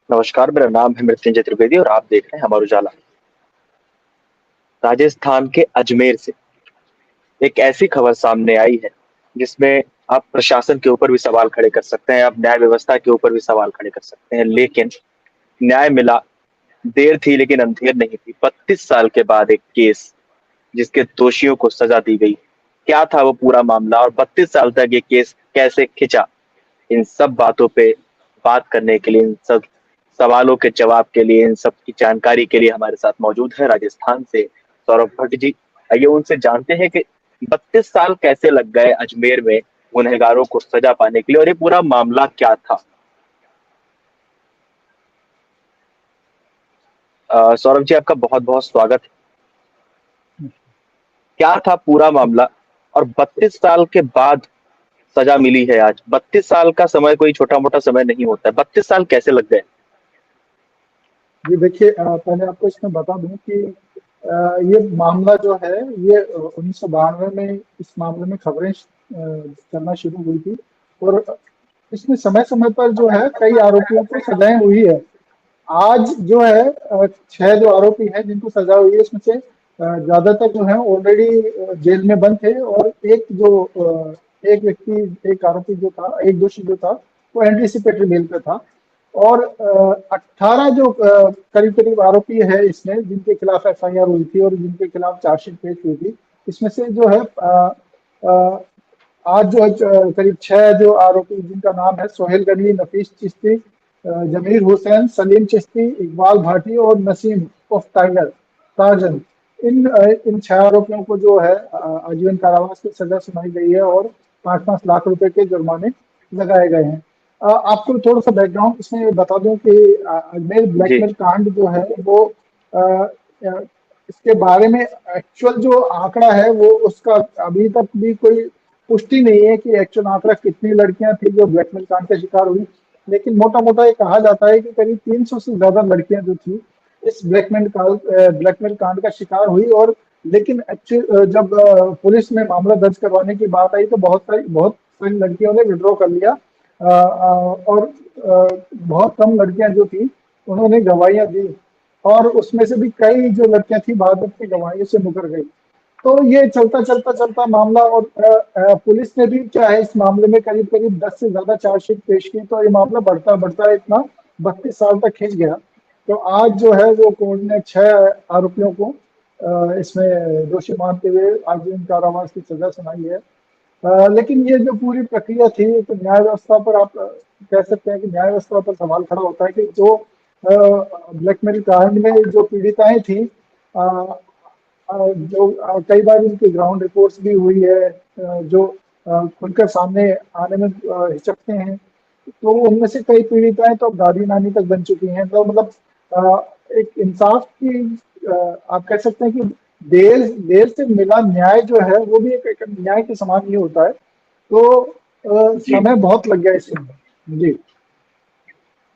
नमस्कार, मेरा नाम है मृत्युंजय त्रिवेदी और आप देख रहे हैं अमर उजाला। राजस्थान के अजमेर से एक ऐसी खबर सामने आई है जिसमें आप प्रशासन के ऊपर भी सवाल खड़े कर सकते हैं, आप न्याय व्यवस्था के ऊपर भी सवाल खड़े कर सकते हैं, लेकिन न्याय मिला। देर थी लेकिन अंधेर नहीं थी। 32 साल के बाद एक केस जिसके दोषियों को सजा दी गई। क्या था वो पूरा मामला और 32 साल तक ये केस कैसे खिंचा, इन सब बातों पे बात करने के लिए, इन सब सवालों के जवाब के लिए, इन सब की जानकारी के लिए हमारे साथ मौजूद है राजस्थान से सौरभ भट्ट जी। आइए उनसे जानते हैं कि 32 साल कैसे लग गए अजमेर में गुनहगारों को सजा पाने के लिए और ये पूरा मामला क्या था। सौरभ जी, आपका बहुत बहुत स्वागत है। क्या था पूरा मामला और 32 साल के बाद सजा मिली है आज? 32 साल का समय कोई छोटा मोटा समय नहीं होता है। 32 साल कैसे लग गए? जी देखिए, पहले आपको इसमें बता दूं कि ये मामला जो है ये 1992 में इस मामले में खबरें चलना शुरू हुई थी। और इसमें समय समय पर जो है कई आरोपियों को सजाएं हुई है। आज जो है 6 जो आरोपी हैं जिनको सजा हुई है, इसमें से ज्यादातर जो है ऑलरेडी जेल में बंद थे। और एक व्यक्ति, एक आरोपी जो था, एक दोषी जो था, वो एंटीसिपेटरी बेल पे था। और 18 जो करीब करीब आरोपी है इसमें, जिनके खिलाफ एफआईआर हुई थी और जिनके खिलाफ चार्जशीट पेश हुई थी, इसमें से जो है अ, आज जो है करीब 6 जो आरोपी जिनका नाम है सोहेल गनी, नफीस चिश्ती, जमीर हुसैन, सलीम चिश्ती, इकबाल भाटी और नसीम ऑफ टार्जन। इन 6 आरोपियों को जो है आजीवन कारावास की सजा सुनाई गई है और 5-5 लाख रुपए के जुर्माने लगाए गए हैं। आपको थोड़ा सा बैकग्राउंड इसमें बता दूं कि अजमेर जी। ब्लैकमेल कांड जो है वो अ, अ, इसके बारे में एक्चुअल जो आंकड़ा है वो उसका अभी तक भी कोई पुष्टि नहीं है कि एक्चुअल आंकड़ा कितनी लड़कियां थी जो ब्लैकमेल कांड का शिकार हुई। लेकिन मोटा मोटा ये कहा जाता है कि करीब 300 से ज्यादा लड़कियां जो थी इस ब्लैकमेल कांड का शिकार हुई। और लेकिन एक्चुअल जब पुलिस में मामला दर्ज करवाने की बात आई तो बहुत सारी लड़कियों ने विड्रॉ कर लिया। और बहुत कम लड़कियां जो थी उन्होंने गवाहियां दी। और उसमें से भी कई जो लड़कियां थी बाद में अपनी गवाहियों से मुकर गई। तो ये चलता चलता चलता मामला, और पुलिस ने भी क्या है इस मामले में करीब करीब 10 से ज्यादा चार्जशीट पेश की। तो ये मामला बढ़ता बढ़ता इतना 32 साल तक खींच गया। तो आज जो है वो कोर्ट ने 6 आरोपियों को इसमें दोषी मानते हुए आजीवन कारावास की सजा सुनाई है। लेकिन ये जो पूरी प्रक्रिया थी तो न्याय व्यवस्था पर आप कह सकते हैं कि न्याय व्यवस्था पर सवाल खड़ा होता है कि जो ब्लैकमेल कांड में जो पीड़िताएं थी, जो कई बार उनकी ग्राउंड रिपोर्ट्स भी हुई है, जो खुलकर सामने आने में हिचकते हैं। तो उनमें से कई पीड़िताएं तो अब दादी नानी तक बन चुकी हैं। तो मतलब एक इंसाफ की, आप कह सकते हैं कि देर देर से मिला न्याय जो है वो भी एक न्याय के समान ही होता है। तो जी। समय बहुत लग गया इसमें। जी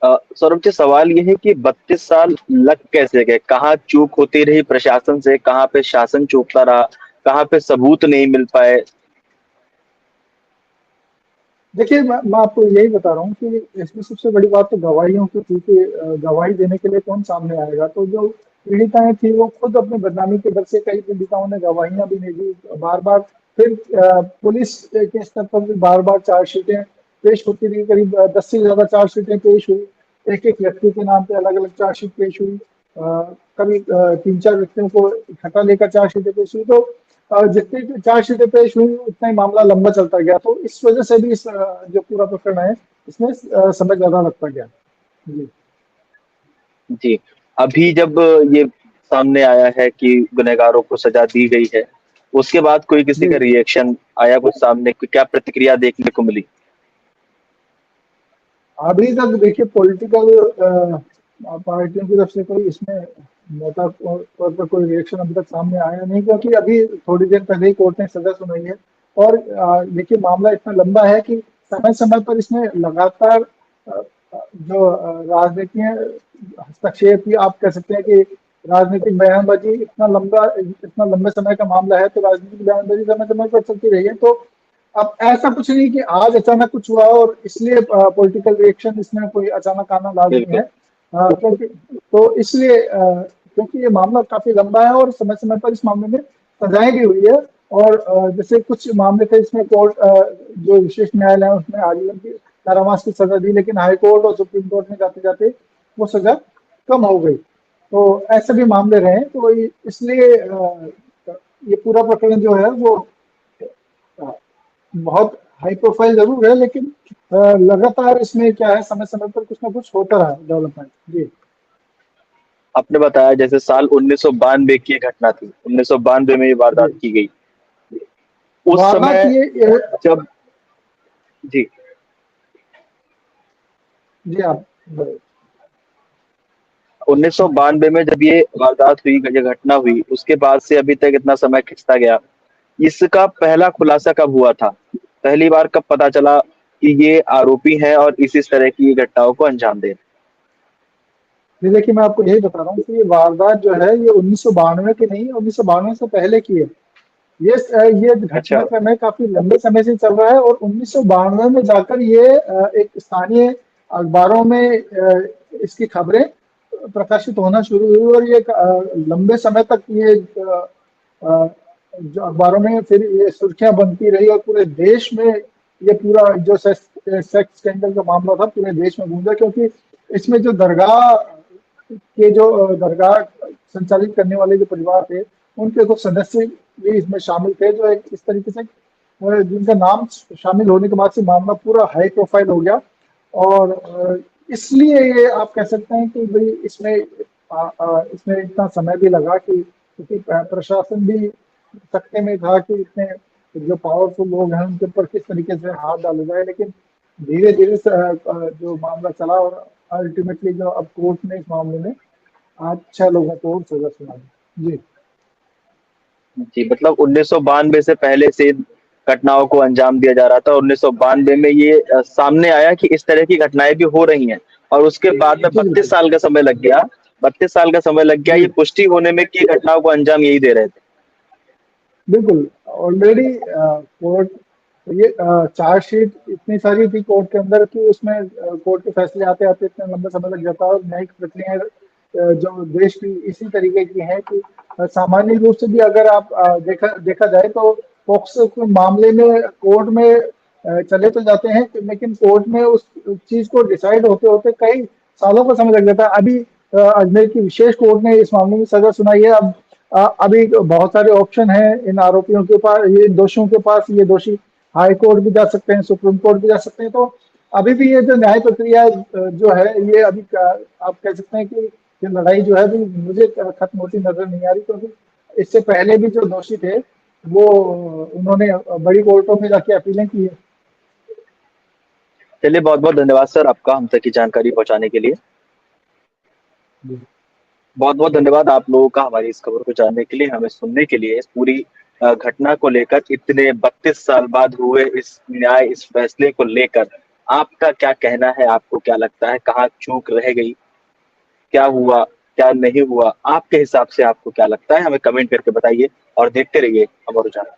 सौरभ जी, सवाल ये है कि 32 साल लग कैसे गए? कहाँ चूक होती रही प्रशासन से, कहाँ पे शासन चूकता रहा, कहाँ पे सबूत नहीं मिल पाए? देखिए, मैं आपको यही बता रहा हूँ कि इसमें सबसे बड़ी बात तो गवाहियों की थी कि गवाही देने के लिए कौन सामने आएगा। तो जो पीड़िताएं थी वो खुद अपनी बदनामी के डर से, कई पीड़िताओं ने गवाहियां भी नहीं दी बार बार। फिर पुलिस के स्तर पर भी बार बार चार्जशीटें पेश होती रही। करीब 10 से ज्यादा चार्जशीटें पेश हुई। एक एक व्यक्ति के नाम पे अलग अलग चार्जशीट पेश हुई। कभी 3-4 व्यक्तियों को इकट्ठा लेकर चार्जशीटें पेश हुई। तो जितनी भी चार्जशीटें पेश हुई उतना ही मामला लंबा चलता गया। तो इस वजह से भी जो पूरा प्रकरण है इसमें समय ज्यादा लगता गया। जी जी। अभी जब ये सामने आया है कि गुनहगारों को सजा दी गई है, उसके बाद कोई किसी जी का रिएक्शन आया कुछ सामने? क्या प्रतिक्रिया देखने को मिली? अभी तक देखिए पॉलिटिकल पार्टियों की तरफ से कोई इसमें मोटा तौर पर कोई रिएक्शन अभी तक सामने आया नहीं, क्योंकि अभी थोड़ी देर पहले ही कोर्ट ने सजा सुनाई है। और देखिए मामला इतना लंबा है कि समय समय पर इसमें लगातार जो राजनीति है, हस्तक्षेप, या आप कह सकते हैं कि राजनीतिक बयानबाजी, इतना लंबे समय का मामला है तो राजनीतिक बयानबाजी समय समय पर चलती रही है। तो अब ऐसा कुछ नहीं कि आज अचानक कुछ हुआ और इसलिए पॉलिटिकल रिएक्शन इसमें कोई अचानक आना लाजमी बिल्कुल। है। क्योंकि तो इसलिए क्योंकि ये मामला काफी लंबा है और समय समय पर इस मामले में सजाएं भी हुई है। और जैसे कुछ मामले थे इसमें कोर्ट जो विशेष न्यायालय है उसने आजीवन की कारावास की सजा दी, लेकिन हाई कोर्ट और सुप्रीम कोर्ट में जाते जाते वो सजा कम हो गई। तो ऐसे भी मामले रहे, तो इसलिए ये पूरा प्रकरण जो है वो अ, बहुत हाई प्रोफाइल जरूर है, लेकिन लगातार इसमें क्या है, समय समय पर कुछ ना कुछ होता रहा है डेवलपमेंट। जी। आपने बताया जैसे साल 1992 की एक घटना थी, 1992 में ये जी। वारदात की गई। उस वारदात समय ये जब जी जी आप बताइए। 1992 में जब ये वारदात हुई, ये घटना हुई, उसके बाद से अभी तक इतना समय खिंचता गया। इसका पहला खुलासा कब हुआ था? पहली बार कब पता चला कि ये आरोपी हैं और इस तरह की घटनाओं को अंजाम दे रहे हैं? जी देखिए, मैं आपको यही बता रहा हूँ कि ये वारदात जो है ये 1992 की नहीं, 1992 से पहले की है। ये अच्छा। घटनाक्रम है काफी लंबे समय से चल रहा है, और 1992 में जाकर ये एक स्थानीय अखबारों में इसकी खबरें प्रकाशित होना शुरू हुई, और ये लंबे समय तक ये जो अखबारों में फिर ये सुर्खियां बनती रही, और पूरे देश में ये पूरा जो सेक्स स्कैंडल का मामला था पूरे देश में गूंजा, क्योंकि इसमें जो दरगाह संचालित करने वाले जो परिवार थे, उनके कुछ सदस्य भी इसमें शामिल थे, जो एक इस तरीके से जिनका नाम शामिल होने के बाद से मामला पूरा हाई प्रोफाइल हो गया। और इसलिए ये आप कह सकते हैं कि भाई इसमें इतना समय भी लगा कि क्योंकि प्रशासन भी सकते में था कि इतने जो पावरफुल लोग हैं उनके ऊपर किस तरीके से हाथ डाला जाए, लेकिन धीरे धीरे जो मामला चला, और अल्टीमेटली जो अब कोर्ट ने इस मामले में आज 6 लोगों को सजा सुनाई। जी। जी, मतलब 1992 से पहले से इन घटनाओं को अंजाम दिया जा रहा था। 1992 में ये सामने आया कि इस तरह की घटनाएं भी हो रही हैं, और उसके बाद में जी 32 बिल्कुल। साल का समय लग गया। 32 साल का समय लग गया जी ये पुष्टि होने में कि घटनाओं को अंजाम यही दे रहे थे। बिल्कुल। ऑलरेडी कोर्ट ये चार्जशीट इतनी सारी थी कोर्ट के अंदर कि उसमें कोर्ट के फैसले आते आते इतना लंबा समय लग जाता है। और न्यायिक प्रक्रियाएं जो देश की इसी तरीके की है कि सामान्य रूप से भी अगर आप देखा देखा जाए तो पॉक्सो के मामले में कोर्ट में चले तो जाते हैं, लेकिन कोर्ट में उस चीज को डिसाइड होते होते कई सालों का समय लग जाता है। अभी अजमेर की विशेष कोर्ट ने इस मामले में सजा सुनाई है। अब अभी बहुत सारे ऑप्शन हैं इन आरोपियों के पास, ये दोषियों के पास। ये दोषी हाई कोर्ट भी जा सकते हैं, सुप्रीम कोर्ट भी जा सकते हैं। तो अभी भी ये जो न्याय प्रक्रिया जो है ये अभी आप कह सकते हैं कि ये लड़ाई जो है अभी मुझे खत्म होती नजर नहीं आ रही, क्योंकि इससे पहले भी जो दोषी थे वो उन्होंने बड़ी कोर्टों में जाके अपीलें की है। चलिए, बहुत बहुत धन्यवाद सर आपका हम तक की जानकारी पहुंचाने के लिए। जी। बहुत बहुत धन्यवाद आप लोगों का हमारी इस खबर को जानने के लिए, हमें सुनने के लिए। इस पूरी घटना को लेकर, इतने 32 साल बाद हुए इस न्याय, इस फैसले को लेकर आपका क्या कहना है? आपको क्या लगता है कहाँ चूक रह गई? क्या हुआ, क्या नहीं हुआ? आपके हिसाब से आपको क्या लगता है? हमें कमेंट करके बताइए और देखते रहिए अमर उजाला।